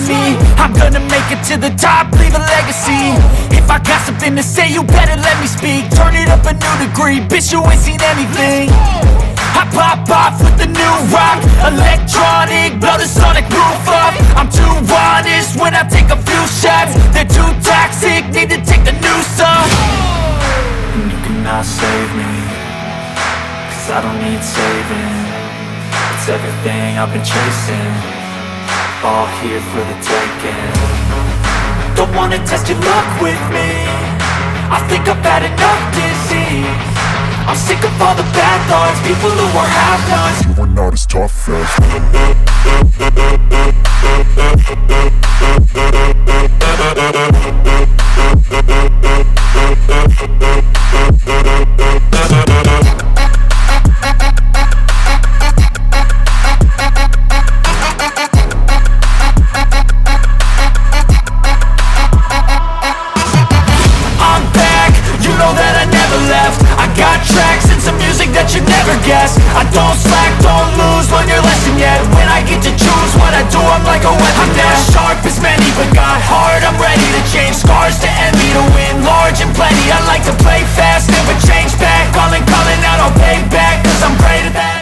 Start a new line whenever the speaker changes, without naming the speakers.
me. I'm gonna make it to the top, leave a legacy. If I got something to say, you better let me speak. Turn it up a new degree, bitch, you ain't seen anything. I pop off with the new rock, electronic, blow the sonic roof up. I'm too honest when I take a few shots. They're too toxic, need to take the noose off. And you cannot save me, 'cause I don't need saving. It's everything I've been chasing, all here for the taking. Don't wanna test your luck with me, I think I've had enough disease. I'm sick of all the bad thoughts, people who are half-nots.
You are not as tough as
I'm back, you know that I never left. I got tracks and some music that you never guessed. I don't slack, don't lose, learn your lesson yet. When I get to choose what I do, I'm like a weapon. I'm not sharp as many, but got hard, I'm ready to change. Scars to envy, to win large and plenty. I like to play fast, never change back. Calling out, I'll pay back, 'cause I'm great at that.